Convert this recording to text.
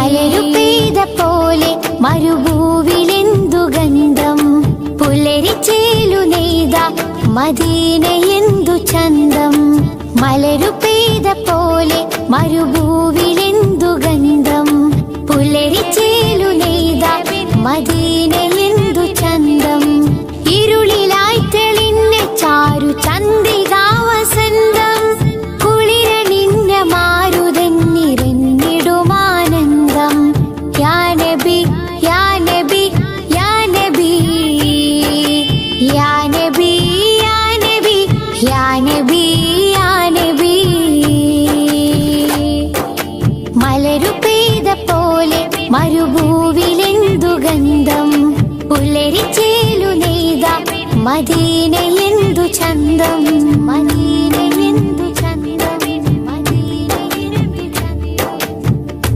മലരു പെയ്ത പോലെ മരുഭൂവിലെന്തു ഗന്ധം, പുലരിച്ചേലു നെയ്ത മദീനയെന്തു ചന്തം. മലരു പെയ്ത പോലെ മരുഭൂവിലെന്തു ഗന്ധം, പുലരിച്ചേലു നെയ്ത മദീനയെന്തു ചന്തം. ഇരുളിലായി തെളിഞ്ഞ ചാരു ചന്ദ്രികാ വസന്തം, കുളിരണിഞ്ഞ മാരുതൻ നിറഞ്ഞിടുമാനന്ദം. യാ നബി യാ നബി യാ നബി യാ നബി യാ നബി യാ നബി യാ നബി. മലരു പെയ്ത പോലെ മരുഭൂവിലെന്തു ഗന്ധം, പുലരിച്ചേലു നെയ്ത മദീനയെന്തു ചന്തം. മദീന